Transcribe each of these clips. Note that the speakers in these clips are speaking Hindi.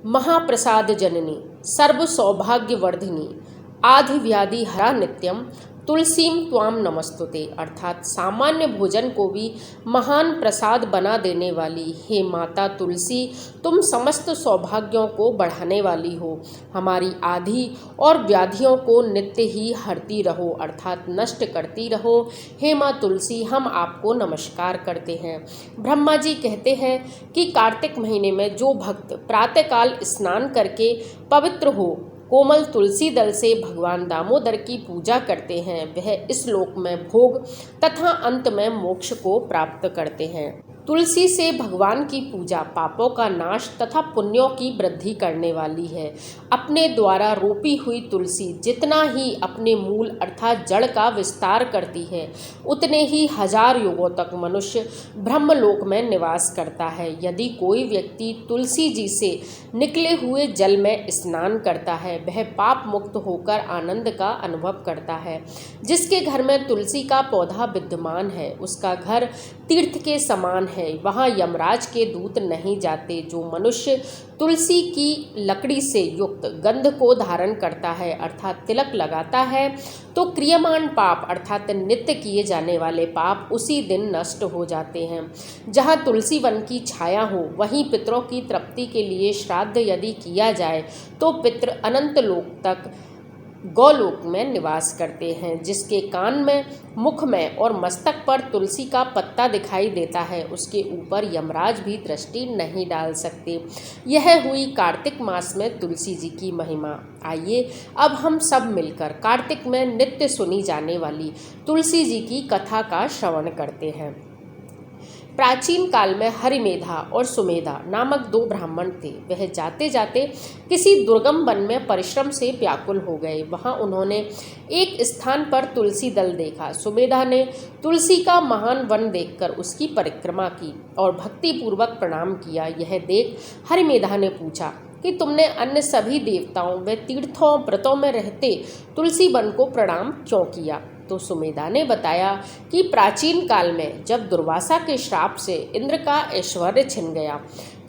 महाप्रसाद जननी सर्व सौभाग्यवर्धिनी आधि व्याधि हरा नित्यम तुलसीम त्वाम नमस्तुते। अर्थात सामान्य भोजन को भी महान प्रसाद बना देने वाली हे माता तुलसी, तुम समस्त सौभाग्यों को बढ़ाने वाली हो, हमारी आधि और व्याधियों को नित्य ही हरती रहो अर्थात नष्ट करती रहो। हे माँ तुलसी, हम आपको नमस्कार करते हैं। ब्रह्मा जी कहते हैं कि कार्तिक महीने में जो भक्त प्रातःकाल स्नान करके पवित्र हो कोमल तुलसी दल से भगवान दामोदर की पूजा करते हैं, वह इस लोक में भोग तथा अंत में मोक्ष को प्राप्त करते हैं। तुलसी से भगवान की पूजा पापों का नाश तथा पुण्यों की वृद्धि करने वाली है। अपने द्वारा रोपी हुई तुलसी जितना ही अपने मूल अर्थात जड़ का विस्तार करती है, उतने ही हजार युगों तक मनुष्य ब्रह्मलोक में निवास करता है। यदि कोई व्यक्ति तुलसी जी से निकले हुए जल में स्नान करता है, वह पाप मुक्त होकर आनंद का अनुभव करता है। जिसके घर में तुलसी का पौधा विद्यमान है, उसका घर तीर्थ के समान है, वहाँ यमराज के दूत नहीं जाते। जो मनुष्य तुलसी की लकड़ी से युक्त गंध को धारण करता है अर्थात तिलक लगाता है, तो क्रियमाण पाप अर्थात नित्य किए जाने वाले पाप उसी दिन नष्ट हो जाते हैं। जहाँ तुलसी वन की छाया हो, वहीं पितरों की तृप्ति के लिए श्राद्ध यदि किया जाए तो पितृ अनंत लोक तक गौलोक में निवास करते हैं। जिसके कान में, मुख में और मस्तक पर तुलसी का पत्ता दिखाई देता है, उसके ऊपर यमराज भी दृष्टि नहीं डाल सकते। यह हुई कार्तिक मास में तुलसी जी की महिमा। आइए अब हम सब मिलकर कार्तिक में नित्य सुनी जाने वाली तुलसी जी की कथा का श्रवण करते हैं। प्राचीन काल में हरिमेधा और सुमेधा नामक दो ब्राह्मण थे। वह जाते जाते किसी दुर्गम वन में परिश्रम से व्याकुल हो गए। वहां उन्होंने एक स्थान पर तुलसी दल देखा। सुमेधा ने तुलसी का महान वन देखकर उसकी परिक्रमा की और भक्तिपूर्वक प्रणाम किया। यह देख हरिमेधा ने पूछा कि तुमने अन्य सभी देवताओं व तीर्थों व्रतों में रहते तुलसी वन को प्रणाम क्यों किया? तो सुमेधा ने बताया कि प्राचीन काल में जब दुर्वासा के श्राप से इंद्र का ऐश्वर्य छिन गया,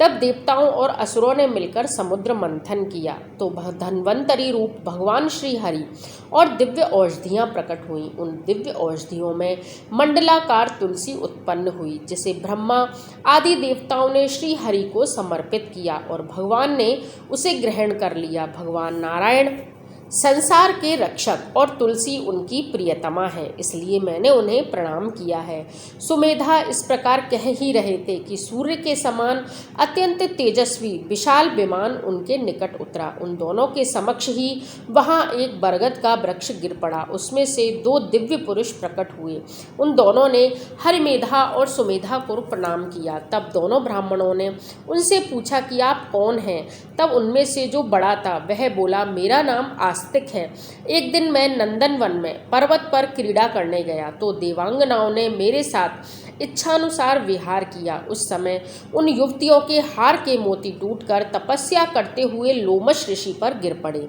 तब देवताओं और असुरों ने मिलकर समुद्र मंथन किया, तो धन्वंतरी रूप भगवान श्री हरि और दिव्य औषधियाँ प्रकट हुईं। उन दिव्य औषधियों में मंडलाकार तुलसी उत्पन्न हुई, जिसे ब्रह्मा आदि देवताओं ने श्री हरि को समर्पित किया और भगवान ने उसे ग्रहण कर लिया। भगवान नारायण संसार के रक्षक और तुलसी उनकी प्रियतमा है, इसलिए मैंने उन्हें प्रणाम किया है। सुमेधा इस प्रकार कह ही रहे थे कि सूर्य के समान अत्यंत तेजस्वी विशाल विमान उनके निकट उतरा। उन दोनों के समक्ष ही वहां एक बरगद का वृक्ष गिर पड़ा। उसमें से दो दिव्य पुरुष प्रकट हुए। उन दोनों ने हरिमेधा और सुमेधा को प्रणाम किया। तब दोनों ब्राह्मणों ने उनसे पूछा कि आप कौन हैं? तब उनमें से जो बड़ा था वह बोला, मेरा नाम आस्तिक है। एक दिन मैं नंदनवन में पर्वत पर क्रीड़ा करने गया, तो देवांगनाओं ने मेरे साथ इच्छानुसार विहार किया। उस समय उन युवतियों के हार के मोती टूटकर तपस्या करते हुए लोमश ऋषि पर गिर पड़े।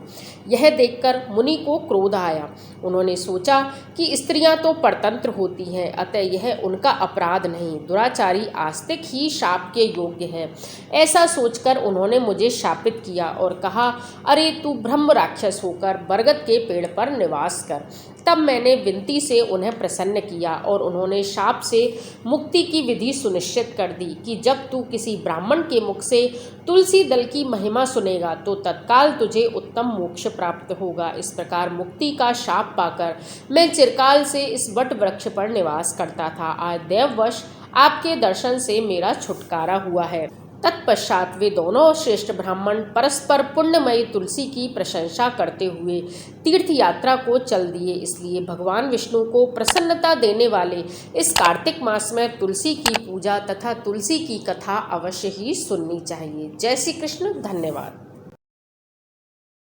यह देखकर मुनि को क्रोध आया। उन्होंने सोचा कि स्त्रियां तो परतंत्र होती हैं, अतः यह उनका अपराध नहीं, दुराचारी आस्तिक ही शाप के योग्य है। ऐसा सोचकर उन्होंने मुझे शापित किया और कहा, अरे तू ब्रह्म राक्षस होकर बरगद के पेड़ पर निवास कर। तब मैंने विनती से उन्हें प्रसन्न किया और उन्होंने शाप से मुक्ति की विधि सुनिश्चित कर दी कि जब तू किसी ब्राह्मण के मुख से तुलसी दल की महिमा सुनेगा तो तत्काल तुझे उत्तम मोक्ष प्राप्त होगा। इस प्रकार मुक्ति का शाप पाकर मैं चिरकाल से इस वट वृक्ष पर निवास करता था। आज दैववश आपके दर्शन से मेरा छुटकारा हुआ है। तत्पश्चात वे दोनों श्रेष्ठ ब्राह्मण परस्पर पुण्यमयी तुलसी की प्रशंसा करते हुए तीर्थ यात्रा को चल दिए। इसलिए भगवान विष्णु को प्रसन्नता देने वाले इस कार्तिक मास में तुलसी की पूजा तथा तुलसी की कथा अवश्य ही सुननी चाहिए। जय श्री कृष्ण। धन्यवाद।